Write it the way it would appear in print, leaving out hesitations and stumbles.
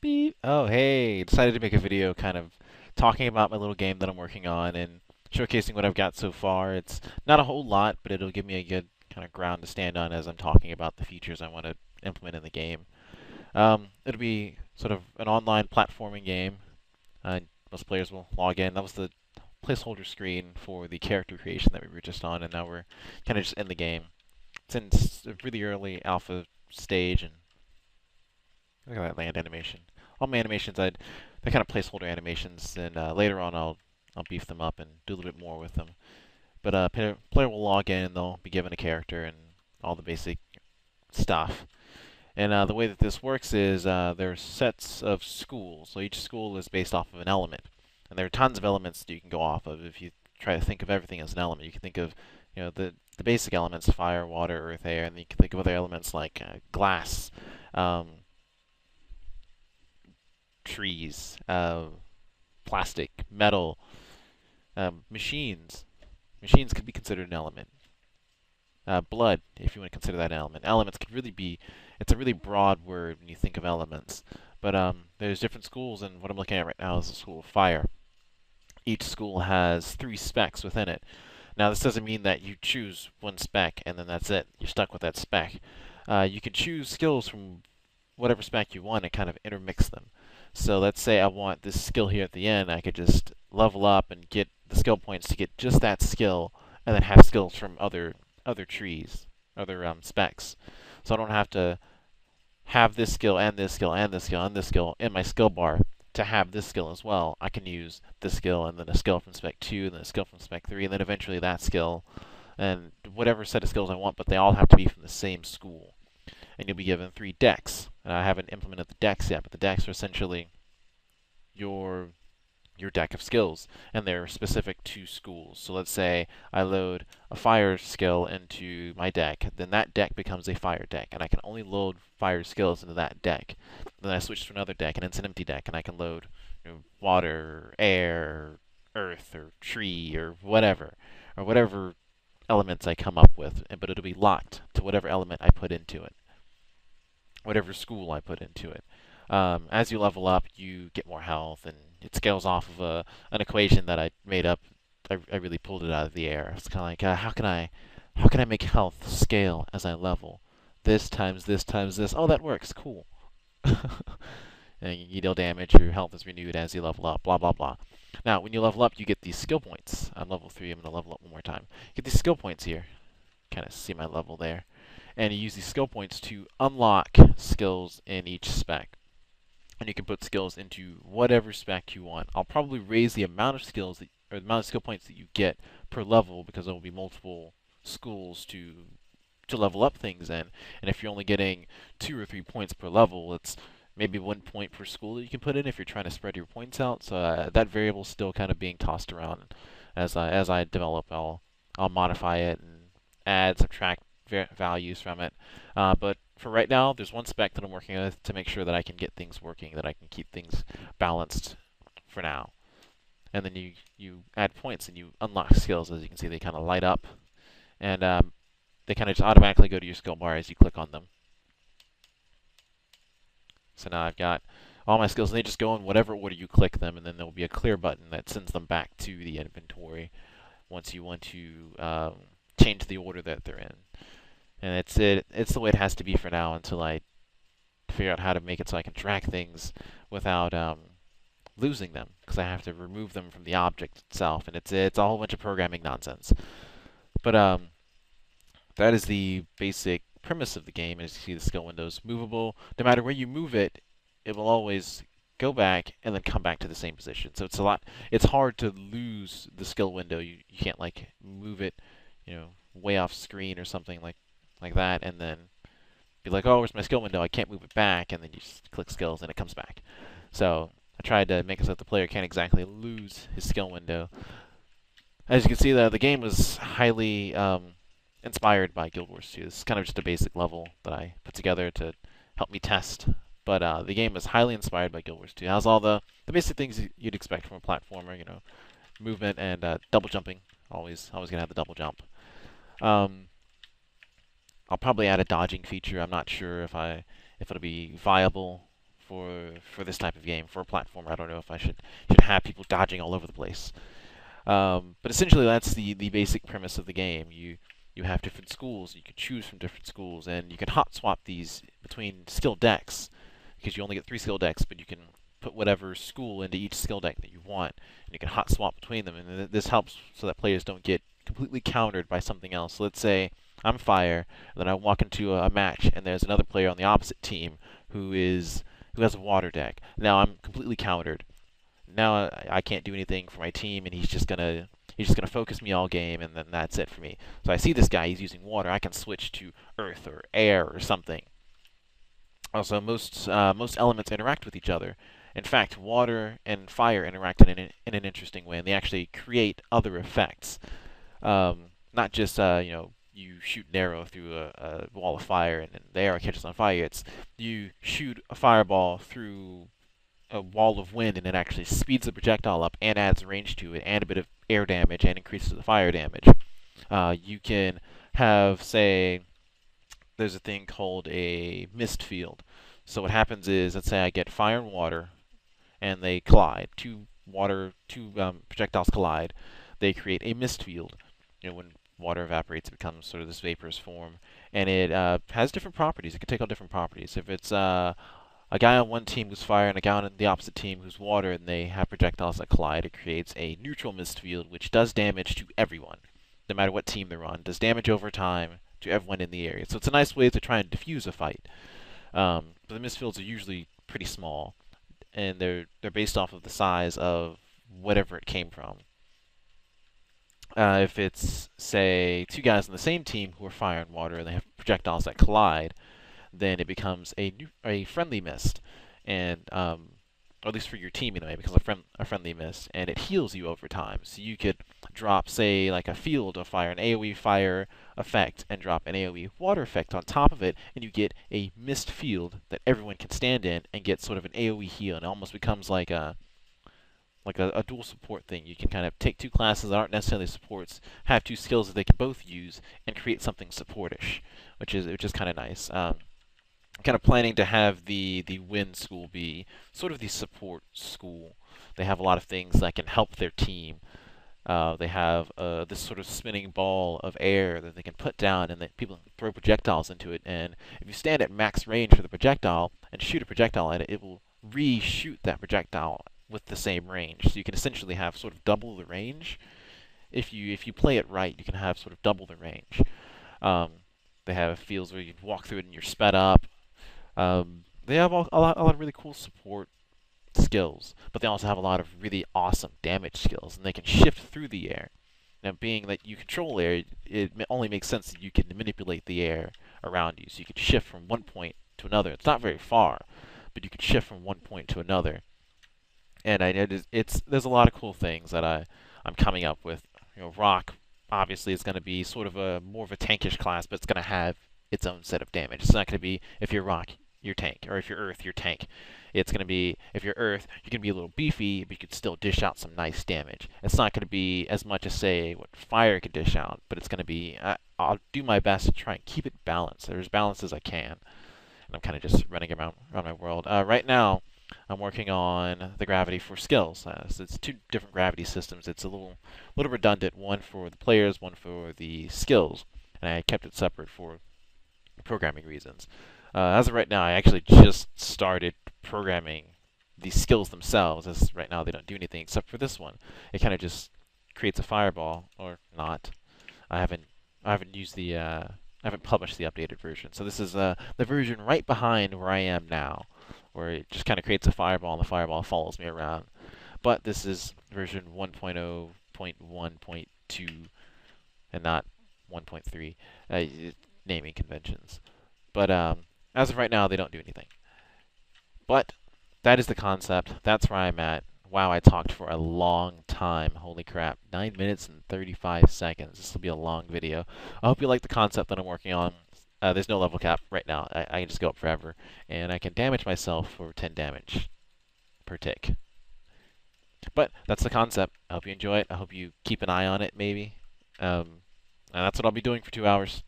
Beep. Oh, hey, decided to make a video kind of talking about my little game that I'm working on and showcasing what I've got so far. It's not a whole lot, but it'll give me a good kind of ground to stand on as I'm talking about the features I want to implement in the game. It'll be sort of an online platforming game. Most players will log in. That was the placeholder screen for the character creation that we were just on, and now we're kind of just in the game. It's in a really early alpha stage, and look at that land animation. All my animations, they're kind of placeholder animations, and later on I'll beef them up and do a little bit more with them. But player will log in and they'll be given a character and all the basic stuff. And the way that this works is there's sets of schools. So each school is based off of an element, and there are tons of elements that you can go off of. If you try to think of everything as an element, you can think of the basic elements: fire, water, earth, air, and then you can think of other elements like glass. Um, Trees, plastic, metal, machines. Machines could be considered an element. Blood, if you want to consider that an element. Elements could really be, it's a really broad word when you think of elements. But there's different schools, and what I'm looking at right now is the school of fire. Each school has 3 specs within it. Now, this doesn't mean that you choose one spec and then that's it. You're stuck with that spec. You can choose skills from whatever spec you want and kind of intermix them. So let's say I want this skill here at the end. I could just level up and get the skill points to get just that skill, and then have skills from other trees, other specs. So I don't have to have this skill and this skill and this skill and this skill in my skill bar to have this skill as well. I can use this skill and then a skill from spec 2 and then a skill from spec 3 and then eventually that skill and whatever set of skills I want, but they all have to be from the same school. And you'll be given 3 decks. And I haven't implemented the decks yet, but the decks are essentially your deck of skills, and they're specific to schools. So let's say I load a fire skill into my deck, then that deck becomes a fire deck, and I can only load fire skills into that deck. Then I switch to another deck, and it's an empty deck, and I can load water, air, earth, or tree, or whatever elements I come up with, but it'll be locked to whatever element I put into it, whatever school I put into it. As you level up, you get more health, and it scales off of an equation that I made up. I really pulled it out of the air. It's kind of like, how can I make health scale as I level? This times this times this. Oh, that works. Cool. And you deal damage. Your health is renewed as you level up. Blah blah blah. Now, when you level up, you get these skill points. I'm level 3. I'm gonna level up one more time. You get these skill points here. Kind of see my level there. And you use these skill points to unlock skills in each spec. And you can put skills into whatever spec you want. I'll probably raise the amount of skills or the amount of skill points that you get per level, because there will be multiple schools to level up things in. And if you're only getting 2 or 3 points per level, it's maybe 1 point per school that you can put in if you're trying to spread your points out. So that variable is still kind of being tossed around. As I develop, I'll modify it and add, subtract values from it. But for right now, there's one spec that I'm working with to make sure that I can get things working, that I can keep things balanced for now. And then you add points and you unlock skills. As you can see, they kind of light up, and they kind of just automatically go to your skill bar as you click on them. So now I've got all my skills, and they just go in whatever order you click them, and then there will be a clear button that sends them back to the inventory once you want to change the order that they're in. And it's the way it has to be for now until I figure out how to make it so I can track things without losing them, because I have to remove them from the object itself, and it's a whole bunch of programming nonsense. But that is the basic premise of the game. As you see, the skill window is movable. No matter where you move it, it will always go back and then come back to the same position. So it's hard to lose the skill window. You can't like move it, way off screen or something like that, and then be like, oh, where's my skill window? I can't move it back, and then you just click skills and it comes back. So I tried to make it so that the player can't exactly lose his skill window. As you can see, the game was highly inspired by Guild Wars 2. This is kind of just a basic level that I put together to help me test. But the game is highly inspired by Guild Wars 2. It has all the basic things you'd expect from a platformer, movement and double jumping. Always gonna have the double jump. I'll probably add a dodging feature. I'm not sure if it'll be viable for this type of game, for a platformer. I don't know if I should have people dodging all over the place. But essentially, that's the basic premise of the game. You have different schools. You can choose from different schools, and you can hot swap these between skill decks because you only get 3 skill decks, but you can put whatever school into each skill deck that you want, and you can hot swap between them. And this helps so that players don't get completely countered by something else. So let's say I'm fire, and then I walk into a match, and there's another player on the opposite team who has a water deck. Now I'm completely countered. Now I can't do anything for my team, and he's just gonna focus me all game, and then that's it for me. So I see this guy, he's using water. I can switch to earth or air or something. Also, most elements interact with each other. In fact, water and fire interact in an interesting way, and they actually create other effects. Not just you shoot an arrow through a wall of fire and the arrow catches on fire. It's you shoot a fireball through a wall of wind and it actually speeds the projectile up and adds range to it and a bit of air damage and increases the fire damage. You can have, say, there's a thing called a mist field. So what happens is, let's say I get fire and water and they collide. Two projectiles collide. They create a mist field. When water evaporates, it becomes sort of this vaporous form, and it has different properties. It can take on different properties. If it's a guy on one team who's fire and a guy on the opposite team who's water, and they have projectiles that collide, it creates a neutral mist field, which does damage to everyone, no matter what team they're on. It does damage over time to everyone in the area. So it's a nice way to try and diffuse a fight. But the mist fields are usually pretty small, and they're based off of the size of whatever it came from. If it's, say, 2 guys on the same team who are fire and water and they have projectiles that collide, then it becomes a friendly mist, and or at least for your team, it becomes a friendly mist, and it heals you over time. So you could drop, say, like a field of fire, an AoE fire effect, and drop an AoE water effect on top of it, and you get a mist field that everyone can stand in and get sort of an AoE heal, and it almost becomes like a dual support thing. You can kind of take 2 classes that aren't necessarily supports, have 2 skills that they can both use, and create something supportish, which is kind of nice. I'm kind of planning to have the Win school be sort of the support school. They have a lot of things that can help their team. They have this sort of spinning ball of air that they can put down, and that people throw projectiles into it. And if you stand at max range for the projectile and shoot a projectile at it, it will reshoot that projectile with the same range. So you can essentially have sort of double the range. If you play it right, you can have sort of double the range. They have fields where you can walk through it and you're sped up. They have a lot of really cool support skills, but they also have a lot of really awesome damage skills, and they can shift through the air. Now, being that you control air, it only makes sense that you can manipulate the air around you, so you can shift from one point to another. It's not very far, but you can shift from one point to another. And I know there's a lot of cool things that I'm coming up with. Rock obviously is going to be sort of more of a tankish class, but it's going to have its own set of damage. It's not going to be, if you're rock, you're tank, or if you're earth, you're tank. It's going to be, if you're earth, you can be a little beefy, but you can still dish out some nice damage. It's not going to be as much as, say, what fire can dish out, but it's going to be, I'll do my best to try and keep it balanced, or as balanced as I can. And I'm kind of just running around my world. Right now, I'm working on the gravity for skills. So it's 2 different gravity systems. It's a little redundant, one for the players, one for the skills, and I kept it separate for programming reasons. As of right now, I actually just started programming the skills themselves, as right now they don't do anything except for this one. It kind of just creates a fireball, or not. I haven't used the I haven't published the updated version. So this is the version right behind where I am now, where it just kind of creates a fireball and the fireball follows me around. But this is version 1.0.1.2 and not 1.3, naming conventions. But as of right now, they don't do anything. But that is the concept. That's where I'm at. Wow, I talked for a long time. Holy crap. 9 minutes and 35 seconds. This will be a long video. I hope you like the concept that I'm working on. There's no level cap right now. I can just go up forever. And I can damage myself for 10 damage per tick. But that's the concept. I hope you enjoy it. I hope you keep an eye on it, maybe. And that's what I'll be doing for 2 hours.